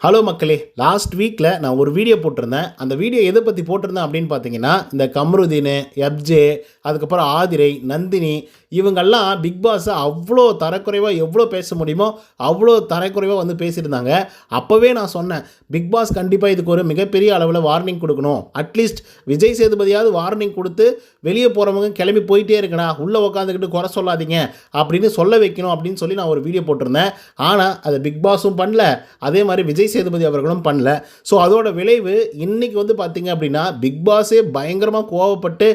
Hello மக்களே, last வீக்கில் நான் ஒரு வீடியோ போட்டிருந்தேன். அந்த வீடியோ எதை பற்றி போட்டிருந்தேன் அப்படின்னு பார்த்தீங்கன்னா, இந்த கம்ருதீன், எஃப்ஜே, அதுக்கப்புறம் ஆதிரை, நந்தினி இவங்கெல்லாம் பிக் பாஸை அவ்வளோ தரக்குறைவாக எவ்வளோ பேச முடியுமோ அவ்வளோ தரக்குறைவாக வந்து பேசியிருந்தாங்க. அப்போவே நான் சொன்னேன், பிக் பாஸ் கண்டிப்பாக இதுக்கு ஒரு மிகப்பெரிய அளவில் வார்னிங் கொடுக்கணும். அட்லீஸ்ட் விஜய் சேதுபதியாவது வார்னிங் கொடுத்து வெளியே போகிறவங்க கிளம்பி போயிட்டே இருக்கடா, உள்ளே உட்காந்துக்கிட்டு குறை சொல்லாதீங்க அப்படின்னு சொல்ல வைக்கணும் அப்படின்னு சொல்லி நான் ஒரு வீடியோ போட்டிருந்தேன். ஆனால் அதை பிக் பாஸும் பண்ணல, அதே மாதிரி விஜய் சேதுபதி அவர்களும் பண்ணல. ஸோ அதோட விளைவு இன்னைக்கு வந்து பார்த்தீங்க அப்படின்னா, பிக் பாஸே பயங்கரமாக கோவப்பட்டு,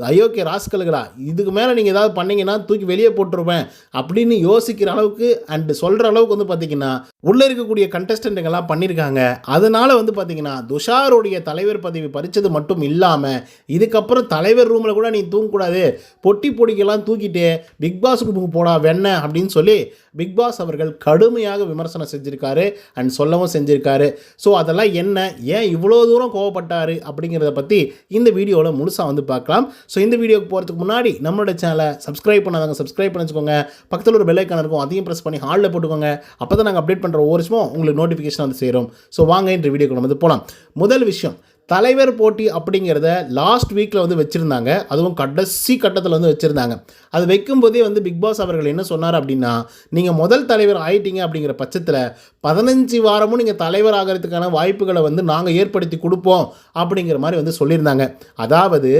அயோக்கிய ராஸ்கல்களா, இதுக்கு மேலே நீங்கள் ஏதாவது பண்ணீங்கன்னா தூக்கி வெளியே போட்டுருவேன் அப்படின்னு யோசிக்கிற அளவுக்கு அண்ட் சொல்கிற அளவுக்கு வந்து பார்த்தீங்கன்னா உள்ளே இருக்கக்கூடிய கண்டஸ்டண்ட்டுங்கெல்லாம் பண்ணியிருக்காங்க. அதனால் வந்து பார்த்தீங்கன்னா துஷாருடைய தலைவர் பதவி பறித்தது மட்டும் இல்லாமல், இதுக்கப்புறம் தலைவர் ரூமில் கூட நீ தூங்கக்கூடாது, பொட்டி பொடிக்கெல்லாம் தூக்கிட்டு பிக் பாஸ் ரூமுக்கு போடா வெண்ண அப்படின்னு சொல்லி பிக் பாஸ் அவர்கள் கடுமையாக விமர்சனம் செஞ்சுருக்காரு அண்ட் சொல்லவும் செஞ்சுருக்காரு. ஸோ அதெல்லாம் என்ன, ஏன் இவ்வளோ தூரம் கோவப்பட்டார் அப்படிங்கிறத பற்றி இந்த வீடியோவில் முழுசாக வந்து பார்க்கலாம். ஸோ இந்த வீடியோக்கு போகிறதுக்கு முன்னாடி நம்மளோட சேனலை சப்ஸ்கிரைப் பண்ணாதவங்க சப்ஸ்கிரைப் பண்ணி வச்சுக்கோங்க. பக்கத்தில் ஒரு பெல் ஐக்கான் இருக்கும், அதையும் ப்ரெஸ் பண்ணி ஹாலில் போட்டுக்கோங்க. அப்போ தான் நாங்கள் அப்டேட் பண்ணுற ஒவ்வொரு விஷயமும் உங்களுக்கு நோட்டிஃபிகேஷன் வந்து சேரும். ஸோ வாங்க இந்த வீடியோக்கு நம்ம வந்து போகலாம். முதல் விஷயம், தலைவர் போட்டி அப்படிங்கிறத லாஸ்ட் வீக்கில் வந்து வச்சுருந்தாங்க. அதுவும் கடைசி கட்டத்தில் வந்து வச்சுருந்தாங்க. அது வைக்கும்போதே வந்து பிக் பாஸ் அவர்கள் என்ன சொன்னார் அப்படின்னா, நீங்கள் முதல் தலைவர் ஆகிட்டீங்க அப்படிங்கிற பட்சத்தில் 15 வாரமும் நீங்கள் தலைவர் ஆகிறதுக்கான வாய்ப்புகளை வந்து நாங்கள் ஏற்படுத்தி கொடுப்போம் அப்படிங்கிற மாதிரி வந்து சொல்லியிருந்தாங்க. அதாவது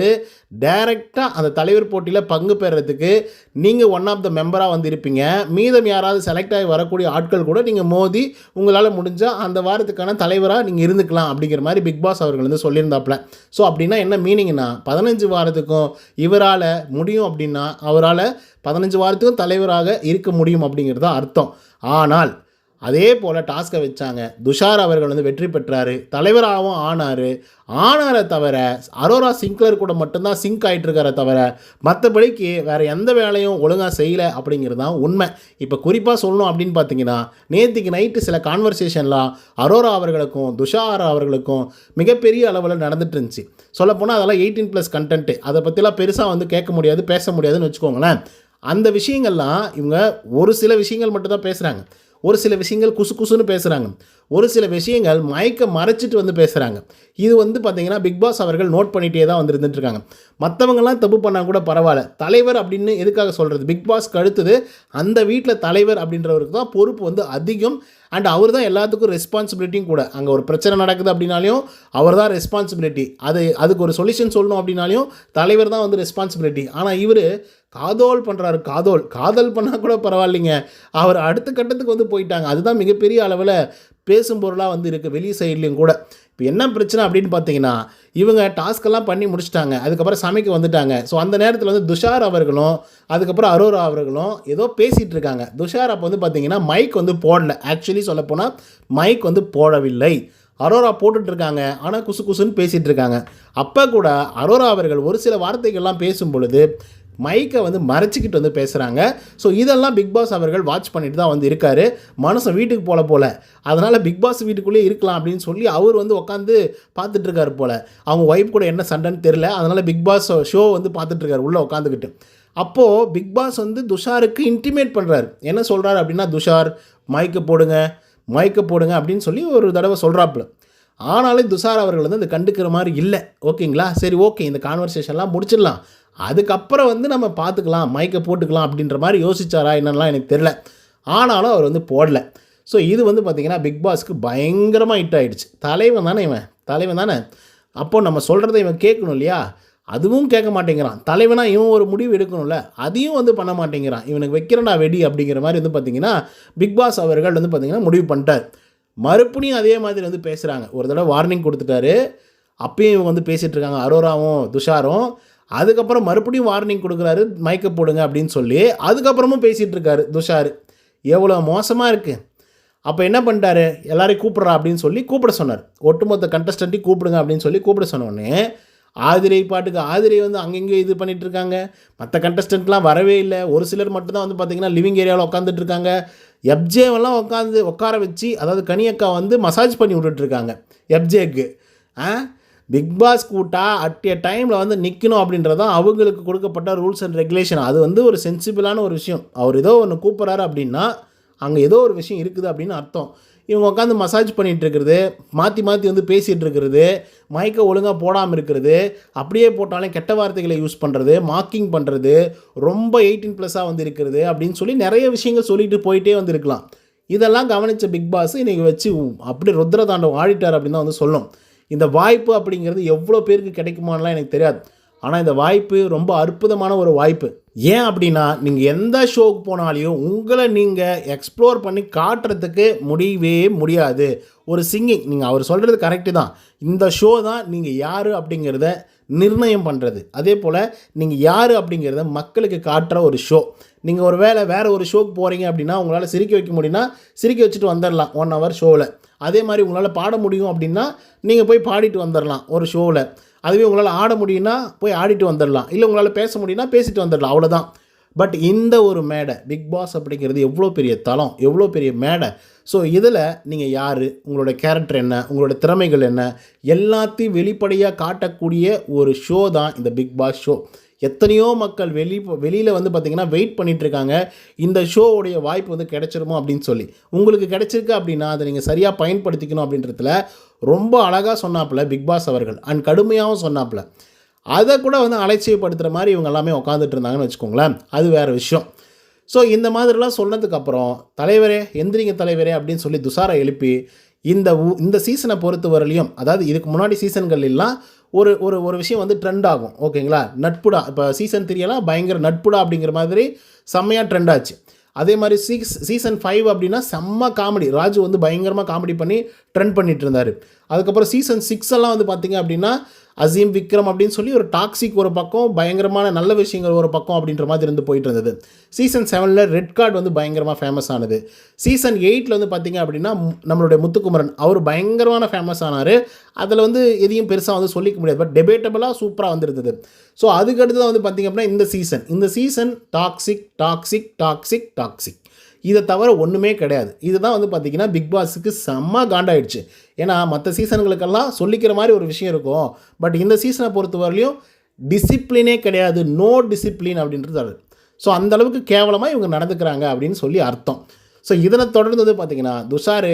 டைரெக்டாக அந்த தலைவர் போட்டியில் பங்கு பெறுறதுக்கு நீங்கள் ஒன் ஆஃப் த மெம்பராக வந்து இருப்பீங்க. மீதம் யாராவது செலக்ட் ஆகி வரக்கூடிய ஆட்கள் கூட நீங்கள் மோதி உங்களால் முடிஞ்சால் அந்த வாரத்துக்கான தலைவராக நீங்கள் இருந்துக்கலாம் அப்படிங்கிற மாதிரி பிக் பாஸ் அவர்கள் வந்து சொல்லியிருந்தாப்புல. ஸோ அப்படின்னா என்ன மீனிங்னா, 15 வாரத்துக்கும் இவரால் முடியும் அப்படின்னா அவரால் 15 வாரத்துக்கும் தலைவராக இருக்க முடியும் அப்படிங்கிறது தான் அர்த்தம். ஆனால் அதே போல் டாஸ்க்கை வச்சாங்க. துஷார் அவர்கள் வந்து வெற்றி பெற்றார், தலைவராகவும் ஆனாரை தவிர அரோரா சிங்க்லர் கூட மட்டும்தான் சிங்க் ஆகிட்டு இருக்கார தவிர மற்றபடிக்கு வேறு எந்த வேலையும் ஒழுங்காக செய்யலை அப்படிங்கிறது தான் உண்மை. இப்போ குறிப்பாக சொல்லணும் அப்படின்னு பார்த்தீங்கன்னா, நேற்றுக்கு நைட்டு சில கான்வர்சேஷன்லாம் அரோரா அவர்களுக்கும் துஷார் அவர்களுக்கும் மிகப்பெரிய அளவில் நடந்துட்டு இருந்துச்சு. சொல்லப்போனால் அதெல்லாம் 18+ கண்டென்ட்டு, அதை பற்றிலாம் பெருசாக வந்து கேட்க முடியாது, பேச முடியாதுன்னு வச்சுக்கோங்களேன். அந்த விஷயங்கள்லாம் இவங்க ஒரு சில விஷயங்கள் மட்டும்தான் பேசுகிறாங்க. ஒரு சில விஷயங்கள் குசு குசுன்னு பேசுகிறாங்க, ஒரு சில விஷயங்கள் மயக்க மறைச்சிட்டு வந்து பேசுகிறாங்க. இது வந்து பார்த்திங்கன்னா பிக் பாஸ் அவர்கள் நோட் பண்ணிகிட்டே தான் வந்து இருந்துட்டுருக்காங்க. மற்றவங்களாம் தப்பு பண்ணால் கூட பரவாயில்ல, தலைவர் அப்படின்னு எதுக்காக சொல்கிறது, பிக் பாஸ்க்கு அடுத்தது அந்த வீட்டில் தலைவர் அப்படின்றவருக்கு தான் பொறுப்பு வந்து அதிகம். அண்ட் அவர் தான் எல்லாத்துக்கும் ரெஸ்பான்சிபிலிட்டியும் கூட. அங்கே ஒரு பிரச்சனை நடக்குது அப்படின்னாலையும் அவர் தான் ரெஸ்பான்சிபிலிட்டி, அதுக்கு ஒரு சொல்யூஷன் சொல்லணும் அப்படின்னாலையும் தலைவர் தான் வந்து ரெஸ்பான்சிபிலிட்டி. ஆனால் இவர் காதல் பண்ணுறாரு, காதல் பண்ணால் கூட பரவாயில்லைங்க, அவர் அடுத்த கட்டத்துக்கு வந்து போயிட்டாங்க. அதுதான் மிகப்பெரிய அளவில் பேசும் பொருளாக வந்து இருக்குது வெளி சைட்லேயும் கூட. இப்போ என்ன பிரச்சனை அப்படின்னு பார்த்தீங்கன்னா, இவங்க டாஸ்க்கெல்லாம் பண்ணி முடிச்சிட்டாங்க, அதுக்கப்புறம் சமைக்க வந்துட்டாங்க. ஸோ அந்த நேரத்தில் வந்து துஷார் அவர்களும் அதுக்கப்புறம் அரோரா அவர்களும் ஏதோ பேசிகிட்டு இருக்காங்க. துஷார் அப்போ வந்து பார்த்தீங்கன்னா மைக் வந்து போடல, ஆக்சுவலி சொல்லப்போனால் மைக் வந்து போடவில்லை. அரோரா போட்டுட்ருக்காங்க, ஆனால் குசு குசுன்னு பேசிகிட்டு இருக்காங்க. அப்போ கூட அரோரா அவர்கள் ஒரு சில வார்த்தைகள்லாம் பேசும் பொழுது மைக்கை வந்து மறைச்சிக்கிட்டு வந்து பேசுகிறாங்க. ஸோ இதெல்லாம் பிக் பாஸ் அவர்கள் வாட்ச் பண்ணிட்டு தான் வந்து இருக்கார். மனுஷன் வீட்டுக்கு போல் அதனால் பிக் பாஸ் வீட்டுக்குள்ளேயே இருக்கலாம் அப்படின்னு சொல்லி அவர் வந்து உட்காந்து பார்த்துட்ருக்காரு போல். அவங்க ஒய்ஃப் கூட என்ன சண்டைன்னு தெரில, அதனால் பிக் பாஸ் ஷோ வந்து பார்த்துட்ருக்காரு உள்ளே உட்காந்துக்கிட்டு. அப்போது பிக் பாஸ் வந்து துஷாருக்கு இன்டிமேட் பண்ணுறாரு. என்ன சொல்கிறாரு அப்படின்னா, துஷார் மைக்கை போடுங்க அப்படின்னு சொல்லி ஒரு தடவை சொல்கிறாப்புல. ஆனாலும் துஷார் அவர்கள் வந்து அந்த கண்டுக்கிற மாதிரி இல்லை. ஓகேங்களா, சரி ஓகே, இந்த கான்வர்சேஷன்லாம் முடிச்சிடலாம், அதுக்கப்புறம் வந்து நம்ம பார்த்துக்கலாம், மைக்கை போட்டுக்கலாம் அப்படின்ற மாதிரி யோசிச்சாரா என்னென்னலாம் எனக்கு தெரில. ஆனாலும் அவர் வந்து போடல. ஸோ இது வந்து பார்த்திங்கன்னா பிக் பாஸ்க்கு பயங்கரமாக ஹிட் ஆகிடுச்சு. தலைவன் தானே, அப்போது நம்ம சொல்கிறத இவன் கேட்கணும் இல்லையா, அதுவும் கேட்க மாட்டேங்கிறான். தலைவனாக இவன் ஒரு முடிவு எடுக்கணும்ல, அதையும் வந்து பண்ண மாட்டேங்கிறான். இவனுக்கு வைக்கிறனா வெடி அப்படிங்கிற மாதிரி வந்து பார்த்திங்கன்னா பிக் பாஸ் அவர்கள் வந்து பார்த்திங்கன்னா முடிவு பண்ணிட்டார். மறுபடியும் அதே மாதிரி வந்து பேசுகிறாங்க. ஒரு தடவை வார்னிங் கொடுத்துட்டாரு, அப்பயும் இவங்க வந்து பேசிகிட்டு இருக்காங்க அரோராவும் துஷாரும். அதுக்கப்புறம் மறுபடியும் வார்னிங் கொடுக்குறாரு, மைக்கை போடுங்க அப்படின்னு சொல்லி. அதுக்கப்புறமும் பேசிகிட்டு இருக்காரு துஷார். எவ்வளோ மோசமாக இருக்குது. அப்போ என்ன பண்ணிட்டாரு, எல்லாரையும் கூப்பிட்றா அப்படின்னு சொல்லி கூப்பிட சொன்னார். ஒட்டுமொத்த கண்டஸ்டண்ட்டையும் கூப்பிடுங்க அப்படின்னு சொல்லி கூப்பிட சொன்னோடனே ஆதிரை வந்து அங்கங்கே இது பண்ணிகிட்ருக்காங்க. மற்ற கண்டஸ்டண்ட்லாம் வரவே இல்லை. ஒரு சிலர் மட்டும்தான் வந்து பார்த்திங்கன்னா லிவிங் ஏரியாவில் உட்காந்துட்ருக்காங்க. எஃப்ஜேவெல்லாம் உட்கார வச்சு, அதாவது கனியக்கா வந்து மசாஜ் பண்ணி விட்டுட்ருக்காங்க எஃப்ஜேக்கு. பிக் பாஸ் கூட்டா அட் எ டைமில் வந்து நிற்கணும் அப்படின்றது தான் அவங்களுக்கு கொடுக்கப்பட்ட ரூல்ஸ் அண்ட் ரெகுலேஷன். அது வந்து ஒரு சென்சிபிளான ஒரு விஷயம். அவர் ஏதோ ஒன்று கூப்பிட்றாரு அப்படின்னா அங்கே ஏதோ ஒரு விஷயம் இருக்குது அப்படின்னு அர்த்தம். இவங்க உட்காந்து மசாஜ் பண்ணிகிட்டு இருக்கிறது, மாற்றி மாற்றி வந்து பேசிகிட்டு இருக்கிறது, மைக்கை ஒழுங்காக போடாமல் இருக்கிறது, அப்படியே போட்டாலும் கெட்ட வார்த்தைகளை யூஸ் பண்ணுறது, மார்க்கிங் பண்ணுறது, ரொம்ப 18+ வந்து இருக்கிறது அப்படின்னு சொல்லி நிறைய விஷயங்கள் சொல்லிட்டு போயிட்டே வந்து இருக்கலாம். இதெல்லாம் கவனித்த பிக் பாஸ் இன்றைக்கி வச்சு அப்படியே ருத்ர தாண்டவம் ஆடிட்டார் அப்படின்னு தான் வந்து சொல்லணும். இந்த வாய்ப்பு அப்படிங்கிறது எவ்வளோ பேருக்கு கிடைக்குமான்லாம் எனக்கு தெரியாது. ஆனால் இந்த வாய்ப்பு ரொம்ப அற்புதமான ஒரு வாய்ப்பு. ஏன் அப்படின்னா, நீங்கள் எந்த ஷோவுக்கு போனாலையும் உங்களை நீங்கள் எக்ஸ்ப்ளோர் பண்ணி காட்டுறதுக்கு முடியவே முடியாது. ஒரு சிங்கிங், நீங்கள் அவர் சொல்கிறது கரெக்டு தான். இந்த ஷோ தான் நீங்கள் யார் அப்படிங்கிறத நிர்ணயம் பண்ணுறது. அதே போல் நீங்கள் யார் அப்படிங்கிறத மக்களுக்கு காட்டுற ஒரு ஷோ. நீங்கள் ஒரு வேறு ஒரு ஷோக்கு போகிறீங்க அப்படின்னா, உங்களால் சிரிக்க வைக்க முடியும்னா சிரிக்க வச்சுட்டு வந்துடலாம் 1 hour ஷோவில். அதே மாதிரி உங்களால் பாட முடியும் அப்படின்னா நீங்கள் போய் பாடிட்டு வந்துடலாம் ஒரு ஷோவில். அதுவே உங்களால் ஆட முடியும்னா போய் ஆடிட்டு வந்துடலாம். இல்லை உங்களால் பேச முடியும்னா பேசிட்டு வந்துடலாம், அவ்வளோதான். பட் இந்த ஒரு மேடை பிக் பாஸ் அப்படிங்கிறது எவ்வளோ பெரிய தளம், எவ்வளோ பெரிய மேடை. ஸோ இதில் நீங்கள் யார், உங்களோட கேரக்டர் என்ன, உங்களோட திறமைகள் என்ன, எல்லாத்தையும் வெளிப்படையாக காட்டக்கூடிய ஒரு ஷோ தான் இந்த பிக் பாஸ் ஷோ. எத்தனையோ மக்கள் வெளியில் வந்து பார்த்திங்கன்னா வெயிட் பண்ணிகிட்ருக்காங்க, இந்த ஷோவுடைய வாய்ப்பு வந்து கிடைச்சிருமோ அப்படின்னு சொல்லி. உங்களுக்கு கிடைச்சிருக்கு அப்படின்னா அதை நீங்கள் சரியாக பயன்படுத்திக்கணும் அப்படின்றதுல ரொம்ப அழகாக சொன்னாப்புல பிக் பாஸ் அவர்கள், அண்ட் கடுமையாகவும் சொன்னாப்புல. அதை கூட வந்து அலட்சியப்படுத்துகிற மாதிரி இவங்க எல்லாமே உட்காந்துட்டு இருந்தாங்கன்னு வச்சுக்கோங்களேன், அது வேறு விஷயம். ஸோ இந்த மாதிரிலாம் சொன்னதுக்கப்புறம் தலைவரே எந்திரிங்க தலைவரே அப்படின்னு சொல்லி துஷாரை எழுப்பி இந்த சீசனை பொறுத்த வரலையும், அதாவது இதுக்கு முன்னாடி சீசன்கள் எல்லாம் ஒரு ஒரு ஒரு விஷயம் வந்து ட்ரெண்ட் ஆகும், ஓகேங்களா. நட்புடா, இப்போ சீசன் 3 எல்லாம் பயங்கர நட்புடா அப்படிங்கிற மாதிரி செம்மையாக ட்ரெண்ட் ஆச்சு. அதே மாதிரி சீசன் 5 அப்படின்னா செம்ம காமெடி, ராஜு வந்து பயங்கரமாக காமெடி பண்ணி ட்ரெண்ட் பண்ணிட்டு இருந்தார். அதுக்கப்புறம் சீசன் 6 எல்லாம் வந்து பார்த்திங்க அப்படின்னா அசீம் விக்ரம் அப்படின்னு சொல்லி ஒரு டாக்ஸிக் ஒரு பக்கம், பயங்கரமான நல்ல விஷயங்கள் ஒரு பக்கம் அப்படின்ற மாதிரி இருந்து போயிட்டு இருந்தது. சீசன் 7 ரெட் கார்டு வந்து பயங்கரமாக ஃபேமஸ் ஆனது. சீசன் 8 வந்து பார்த்திங்க அப்படின்னா நம்மளுடைய முத்துக்குமரன் அவர் பயங்கரமான ஃபேமஸ் ஆனார். அதில் வந்து எதையும் பெருசாக வந்து சொல்லிக்க முடியாது, பட் டெபேட்டபிளாக சூப்பராக வந்துருந்தது. ஸோ அதுக்கடுத்து தான் வந்து பார்த்திங்க அப்படின்னா இந்த season toxic toxic toxic toxic, இதை தவிர ஒன்றுமே கிடையாது. இதுதான் வந்து பார்த்திங்கன்னா பிக் பாஸுக்கு செம்ம காண்டாயிடுச்சு. ஏன்னா மற்ற சீசன்களுக்கெல்லாம் சொல்லிக்கிற மாதிரி ஒரு விஷயம் இருக்கும், பட் இந்த சீசனை பொறுத்த வரலையும் டிசிப்ளினே கிடையாது, நோ டிசிப்ளின் அப்படின்றது. ஸோ அந்தளவுக்கு கேவலமாக இவங்க நடந்துக்கிறாங்க அப்படின்னு சொல்லி அர்த்தம். ஸோ இதனை தொடர்ந்து வந்து பார்த்திங்கன்னா துஷார்,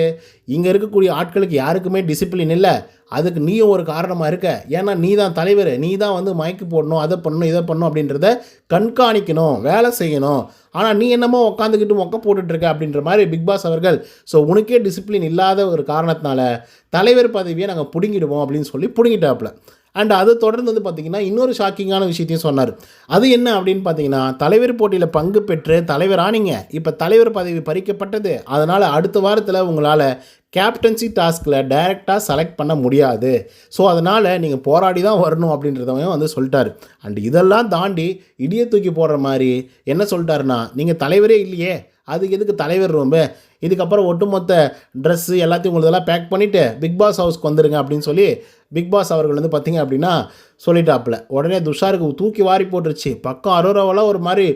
இங்கே இருக்கக்கூடிய ஆட்களுக்கு யாருக்குமே டிசிப்ளின் இல்லை, அதுக்கு நீயும் ஒரு காரணமாக இருக்க. ஏன்னா நீ தான் தலைவர், நீ தான் வந்து மைக்கு போடணும், அதை பண்ணணும், இதை பண்ணணும் அப்படின்றத கண்காணிக்கணும், வேலை செய்யணும். ஆனால் நீ என்னமோ உட்காந்துக்கிட்டு மொக்க போட்டுட்ருக்க அப்படின்ற மாதிரி பிக் பாஸ் அவர்கள், ஸோ உனக்கே டிசிப்ளின் இல்லாத ஒரு காரணத்தினால தலைவர் பதவியை நாங்கள் பிடுங்கிடுவோம் அப்படின்னு சொல்லி பிடுங்கிட்டாப்புல. அண்ட் அது தொடர்ந்து வந்து பார்த்திங்கன்னா இன்னொரு ஷாக்கிங்கான விஷயத்தையும் சொன்னார். அது என்ன அப்படின்னு பார்த்தீங்கன்னா, தலைவர் போட்டியில் பங்கு பெற்று தலைவர் ஆனீங்க, இப்போ தலைவர் பதவி பறிக்கப்பட்டது, அதனால் அடுத்த வாரத்தில் உங்களால் கேப்டன்சி டாஸ்கில் டைரெக்டாக செலக்ட் பண்ண முடியாது, ஸோ அதனால் நீங்கள் போராடி தான் வரணும் அப்படின்றதையும் வந்து சொல்லிட்டார். அண்ட் இதெல்லாம் தாண்டி இடியை தூக்கி போடுற மாதிரி என்ன சொல்லிட்டாருன்னா, நீங்கள் தலைவரே இல்லையே, அதுக்கு எதுக்கு தலைவர் ரொம்ப, இதுக்கப்புறம் ஒட்டுமொத்த ட்ரெஸ்ஸு எல்லாத்தையும் உங்களதெல்லாம் பேக் பண்ணிவிட்டு பிக் பாஸ் ஹவுஸ்க்கு வந்துடுங்க அப்படின்னு சொல்லி பிக் பாஸ் அவர்கள் வந்து பார்த்திங்க அப்படின்னா சொல்லிட்டாப்புல. உடனே துஷாருக்கு தூக்கி வாரி போட்டுருச்சு. பக்கம் அரோராவெல்லாம் ஒரு மாதிரி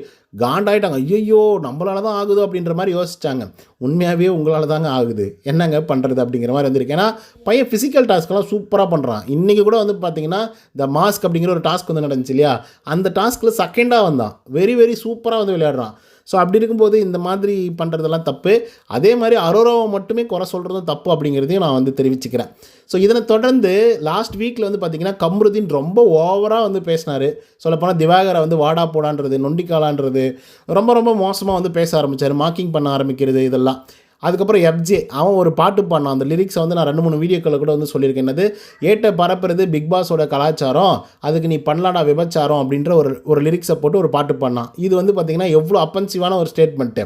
காண்டாயிட்டாங்க. ஐயோ நம்மளால தான் ஆகுது அப்படின்ற மாதிரி யோசிச்சாங்க. உண்மையாகவே உங்களால் தாங்க ஆகுது, என்னங்க பண்ணுறது அப்படிங்கிற மாதிரி வந்திருக்கு. ஏன்னா பையன் ஃபிசிக்கல் டாஸ்க்கெல்லாம் சூப்பராக பண்ணுறான். இன்றைக்கி கூட வந்து பார்த்திங்கன்னா இந்த மாஸ்க் அப்படிங்கிற ஒரு டாஸ்க் வந்து நடந்துச்சு இல்லையா, அந்த டாஸ்கில் செகண்டாக வந்தான், வெரி வெரி சூப்பராக வந்து விளையாடுறான். ஸோ அப்படி இருக்கும்போது இந்த மாதிரி பண்ணுறதெல்லாம் தப்பு. அதே மாதிரி அரோராவை மட்டுமே குறை சொல்கிறதும் தப்பு அப்படிங்கிறதையும் நான் வந்து தெரிவிச்சுக்கிறேன். ஸோ இதனை தொடர்ந்து லாஸ்ட் வீக்கில் வந்து பார்த்திங்கன்னா கம்ருதீன் ரொம்ப ஓவராக வந்து பேசினார். சொல்லப்போனால் திவாகரை வந்து வாடா போடான்றது, நொண்டிக்காலான்றது, ரொம்ப ரொம்ப மோசமாக வந்து பேச ஆரம்பித்தார், மார்க்கிங் பண்ண ஆரம்பிக்கிறது இதெல்லாம். அதுக்கப்புறம் எஃப்ஜே அவன் ஒரு பாட்டு பாடினான். அந்த லிரிக்ஸை வந்து நான் 2-3 வீடியோக்களில் கூட வந்து சொல்லியிருக்கேன். என்னது, ஏட்ட பரப்புறது பிக் பாஸோட கலாச்சாரம், அதுக்கு நீ பண்ணலாடா விபச்சாரம் அப்படின்ற ஒரு லிரிக்ஸை போட்டு ஒரு பாட்டு பாடினான். இது வந்து பார்த்திங்கன்னா எவ்வளோ அப்பன்சிவான ஒரு ஸ்டேட்மெண்ட்டு.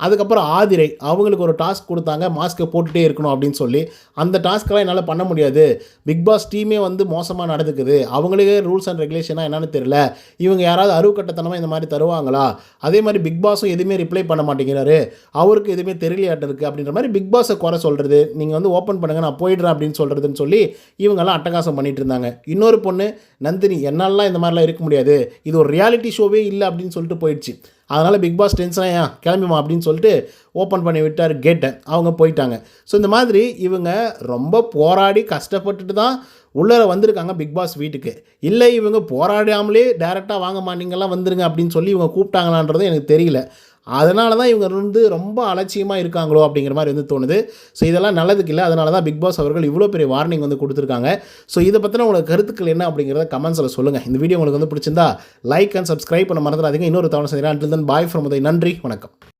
அதுக்கப்புறம் ஆதிரை அவங்களுக்கு ஒரு டாஸ்க் கொடுத்தாங்க, மாஸ்க்கை போட்டுகிட்டே இருக்கணும் அப்படின்னு சொல்லி. அந்த டாஸ்க்கெல்லாம் என்னால் பண்ண முடியாது, பிக் பாஸ் டீமே வந்து மோசமாக நடந்துக்குது, அவங்களுக்கே ரூல்ஸ் அண்ட் ரெகுலேஷனாக என்னென்னு தெரியல, இவங்க யாராவது அருவக்கட்டத்தனமாக இந்த மாதிரி தருவாங்களா, அதே மாதிரி பிக் பாஸும் எதுவுமே ரிப்ளை பண்ண மாட்டேங்கிறாரு, அவருக்கு எதுவுமே தெரியலையாட்டம் இருக்குது அப்படின்ற மாதிரி பிக் பாஸை குறை சொல்கிறது, நீங்கள் வந்து ஓப்பன் பண்ணுங்கள் நான் போயிடுறேன் அப்படின்னு சொல்கிறதுன்னு சொல்லி இவங்கெல்லாம் அட்டகாசம் பண்ணிகிட்டு இருந்தாங்க. இன்னொரு பொண்ணு நந்தினி, என்னாலலாம் இந்த மாதிரிலாம் இருக்க முடியாது, இது ஒரு ரியாலிட்டி ஷோவே இல்லை அப்படின்னு சொல்லிட்டு போயிடுச்சு. அதனால் பிக் பாஸ் டென்ஷனாக கிளம்பிமா அப்படின்னு சொல்லிட்டு ஓப்பன் பண்ணி விட்டார் கேட்டை, அவங்க போயிட்டாங்க. ஸோ இந்த மாதிரி இவங்க ரொம்ப போராடி கஷ்டப்பட்டுட்டு தான் உள்ளே வந்திருக்காங்க பிக் பாஸ் வீட்டுக்கு. இல்லை இவங்க போராடாமலே டேரெக்டாக வாங்கம்மா நீங்கள்லாம் வந்துருங்க அப்படின்னு சொல்லி இவங்க கூப்பிட்டாங்களான்றது எனக்கு தெரியல. அதனால தான் இவங்க வந்து ரொம்ப அலட்சியமாக இருக்காங்களோ அப்படிங்கிற மாதிரி வந்து தோணுது. ஸோ இதெல்லாம் நல்லதுக்கு இல்லை. அதனால தான் பிக் பாஸ் அவர்கள் இவ்வளோ பெரிய வார்னிங் வந்து கொடுத்துருக்காங்க. ஸோ இதை பற்றின உங்களுக்கு கருத்துக்கள் என்ன அப்படிங்கிறத கமெண்ட்ஸில் சொல்லுங்கள். இந்த வீடியோ உங்களுக்கு வந்து பிடிச்சிருந்தா லைக் அண்ட் சப்ஸ்கிரைப் பண்ண மறந்துடாதீங்க. இன்னொரு தவணை செய்கிறேன். Until then bye from Uday. நன்றி, வணக்கம்.